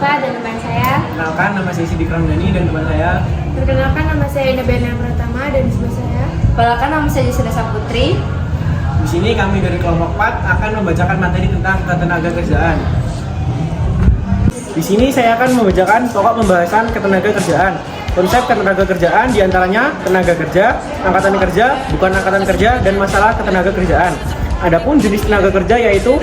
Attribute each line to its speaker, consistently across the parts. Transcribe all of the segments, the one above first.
Speaker 1: Syifa dan teman saya.
Speaker 2: Perkenalkan, nama saya Sidik Ramdhani dan teman saya.
Speaker 1: Perkenalkan, nama saya Ina Berna Pratama dan di sebelah saya.
Speaker 3: Perkenalkan, nama saya Jessica Saputri.
Speaker 2: Di sini kami dari kelompok 4 akan membacakan materi tentang ketenagakerjaan. Di sini saya akan membacakan pokok pembahasan ketenagakerjaan. Konsep ketenagakerjaan diantaranya tenaga kerja, angkatan kerja, bukan angkatan kerja, dan masalah ketenagakerjaan. Adapun jenis tenaga kerja yaitu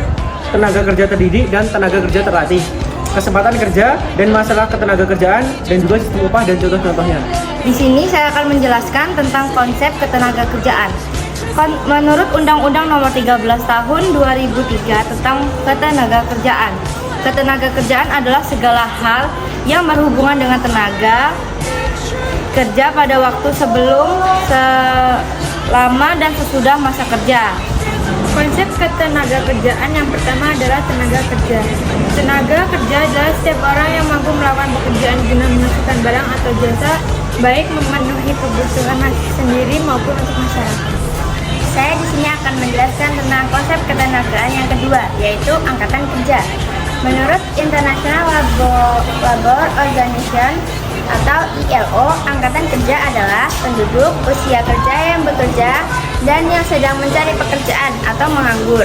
Speaker 2: tenaga kerja terdidik dan tenaga kerja terlatih, kesempatan kerja dan masalah ketenagakerjaan, dan juga sistem upah dan contoh-contohnya.
Speaker 3: Di sini saya akan menjelaskan tentang konsep ketenagakerjaan. Menurut Undang-Undang Nomor 13 Tahun 2003 tentang Ketenagakerjaan, ketenagakerjaan adalah segala hal yang berhubungan dengan tenaga kerja pada waktu sebelum, selama, dan sesudah masa kerja.
Speaker 1: Konsep ketenagakerjaan yang pertama adalah tenaga kerja. Tenaga kerja adalah setiap orang yang mampu melakukan pekerjaan guna menghasilkan barang atau jasa, baik memenuhi kebutuhan sendiri maupun untuk masyarakat.
Speaker 3: Saya di sini akan menjelaskan tentang konsep ketenagaan yang kedua, yaitu angkatan kerja. Menurut International Labour Organization atau ILO, angkatan kerja adalah penduduk usia kerja yang bekerja dan yang sedang mencari pekerjaan atau menganggur.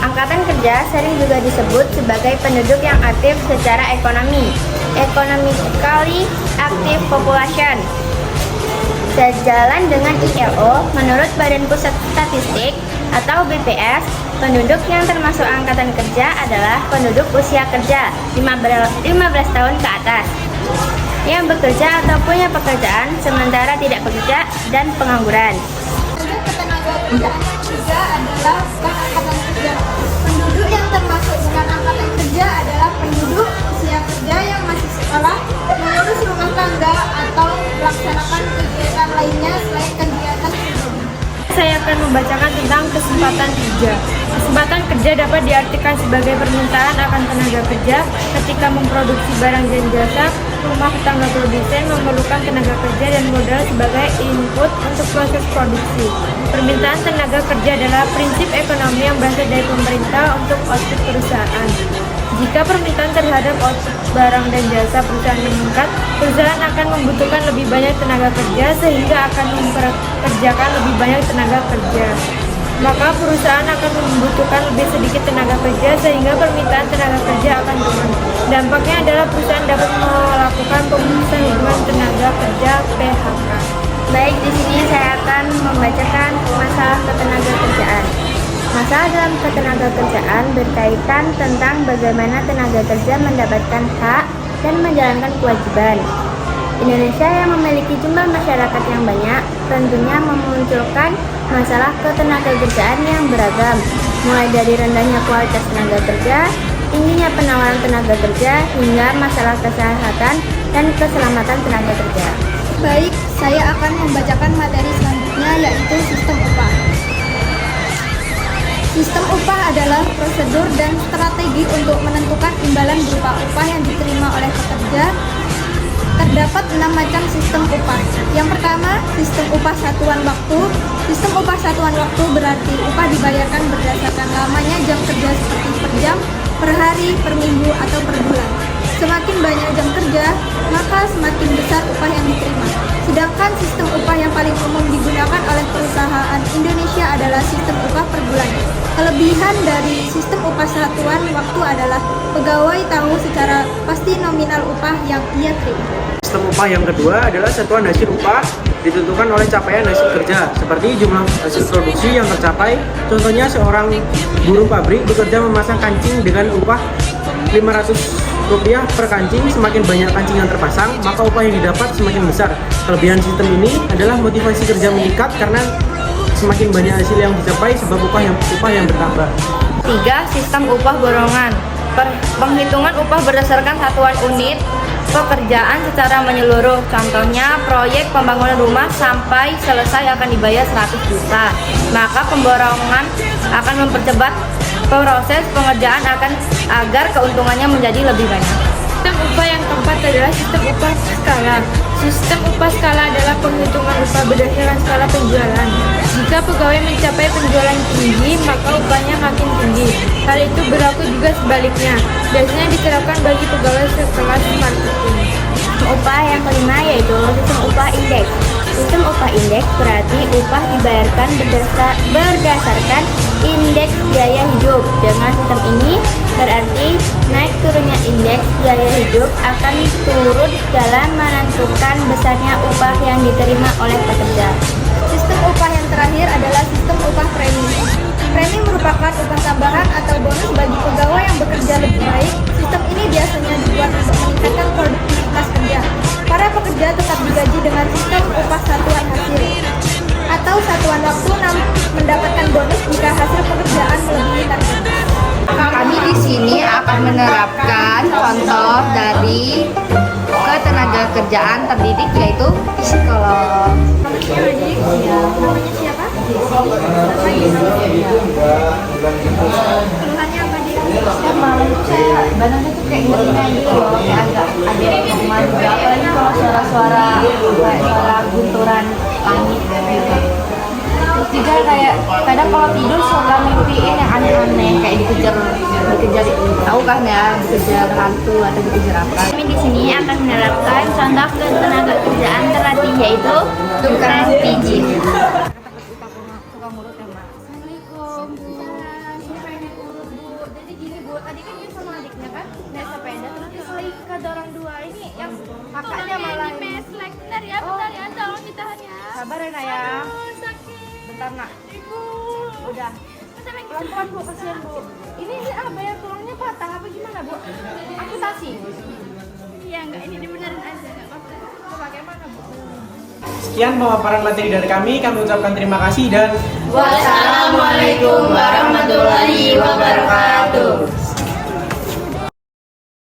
Speaker 3: Angkatan kerja sering juga disebut sebagai penduduk yang aktif secara ekonomi, economically active population. Sejalan dengan ILO, menurut Badan Pusat Statistik atau BPS, penduduk yang termasuk angkatan kerja adalah penduduk usia kerja 15 tahun ke atas, yang bekerja atau punya pekerjaan sementara tidak bekerja, dan pengangguran.
Speaker 1: Konsep ketenagakerjaan yang ketiga adalah bukan angkatan kerja. Penduduk yang termasuk bukan angkatan kerja adalah penduduk usia kerja yang masih sekolah, mengurus rumah tangga, atau melaksanakan kegiatan lainnya selain kegiatan pribadi. Saya akan membacakan tentang kesempatan kerja. Kesempatan kerja dapat diartikan sebagai permintaan akan tenaga kerja ketika memproduksi barang dan jasa. Rumah tangga produsen memerlukan tenaga kerja dan modal sebagai input untuk proses produksi. Permintaan tenaga kerja adalah prinsip ekonomi yang berasal dari pemerintah untuk output perusahaan. Jika permintaan terhadap output barang dan jasa perusahaan meningkat, perusahaan akan membutuhkan lebih banyak tenaga kerja sehingga akan mempekerjakan lebih banyak tenaga kerja. Maka perusahaan akan membutuhkan lebih sedikit tenaga kerja sehingga permintaan tenaga kerja akan turun. Dampaknya adalah perusahaan dapat melakukan pemutusan hubungan tenaga kerja (PHK).
Speaker 3: Baik, di sini saya akan membacakan masalah ketenagakerjaan. Masalah dalam ketenagakerjaan berkaitan tentang bagaimana tenaga kerja mendapatkan hak dan menjalankan kewajiban. Indonesia yang memiliki jumlah masyarakat yang banyak tentunya memunculkan masalah ketenagakerjaan yang beragam, mulai dari rendahnya kualitas tenaga kerja, tingginya penawaran tenaga kerja, hingga masalah kesehatan dan keselamatan tenaga kerja.
Speaker 1: Baik, saya akan membacakan materi selanjutnya, yaitu sistem upah. Sistem upah adalah prosedur dan strategi untuk menentukan imbalan berupa upah yang diterima oleh pekerja. Terdapat 6 macam sistem upah. Yang pertama, sistem upah satuan waktu. Sistem upah satuan waktu berarti upah dibayarkan berdasarkan lamanya jam kerja seperti per jam, per hari, per minggu, atau per bulan. Semakin banyak jam kerja, maka semakin besar upah yang diterima. Sedangkan sistem upah yang paling umum digunakan oleh perusahaan Indonesia adalah sistem upah per bulan. Kelebihan dari sistem upah satuan waktu adalah pegawai tahu secara pasti nominal upah yang ia terima.
Speaker 2: Sistem upah yang kedua adalah satuan hasil upah ditentukan oleh capaian hasil kerja, seperti jumlah hasil produksi yang tercapai. Contohnya, seorang buruh pabrik bekerja memasang kancing dengan upah Rp500 per kancing. Semakin banyak kancing yang terpasang, maka upah yang didapat semakin besar. Kelebihan sistem ini adalah motivasi kerja meningkat karena semakin banyak hasil yang dicapai sebab upah yang bertambah.
Speaker 3: 3. Sistem upah golongan. Penghitungan upah berdasarkan satuan unit pekerjaan secara menyeluruh. Contohnya, proyek pembangunan rumah sampai selesai akan dibayar 100 juta. Maka pemborongan akan mempercepat proses pengerjaan agar keuntungannya menjadi lebih banyak.
Speaker 1: Sistem upah yang keempat adalah sistem upah skala. Sistem upah skala adalah penghitungan upah berdasarkan skala penjualan.
Speaker 3: Jika pegawai mencapai penjualan tinggi, maka upahnya makin tinggi. Hal itu berlaku juga sebaliknya. Biasanya diterapkan bagi pegawai sekelas marketing. Upah yang kelima yaitu sistem upah indeks. Sistem upah indeks berarti upah dibayarkan berdasarkan indeks biaya hidup. Dengan sistem ini berarti naik turunnya indeks biaya hidup akan turut dalam menentukan besarnya upah yang diterima oleh pekerja.
Speaker 1: Sistem upah yang terakhir adalah sistem upah premi. Premi merupakan upah tambahan atau bonus bagi pegawai yang bekerja lebih baik. Sistem ini biasanya dibuat untuk meningkatkan produktivitas kerja. Para pekerja tetap digaji dengan sistem upah satuan hasil atau satuan waktu namun mendapatkan bonus jika hasil pekerjaan melebihi target.
Speaker 3: Kami di sini akan menerapkan contoh dari ketenaga kerjaan terdidik yaitu psikolog.
Speaker 1: Namanya siapa? Keluhannya apa dia?
Speaker 3: Malam tuh saya badannya tuh kayak ngeri gitu loh, kayak agak ada koma juga, apalagi kalau suara-suara kayak suara gunturan langit gitu. Terus juga kayak kadang kalau tidur suka mimpiin yang aneh-aneh kayak dikejar tahu kan ya, dikejar hantu atau dikejar apa. Kami di sini akan menerapkan contoh ketenaga kerjaan terlatih yaitu tukang pijit.
Speaker 1: Assalamualaikum Bu. Ini pengen urut Bu. Jadi gini Bu, tadi kan dia sama adiknya kan naik sepeda terus diselip ke orang dua ini yang kakaknya malah ini meslek. Bentar ya, tolong ditahan ya.
Speaker 3: Sabar ya Nak ya.
Speaker 1: Sakit.
Speaker 3: Bentar Nak.
Speaker 1: Ibu.
Speaker 3: Udah. Pelan-pelan Bu, kasihan Bu. Ini bayar tulangnya patah apa gimana Bu? Amputasi.
Speaker 1: Iya enggak, ini dibenerin aja enggak apa-apa.
Speaker 3: Bagaimana Bu?
Speaker 2: Sekian pemaparan materi dari kami ucapkan terima kasih dan
Speaker 3: Wassalamualaikum warahmatullahi wabarakatuh.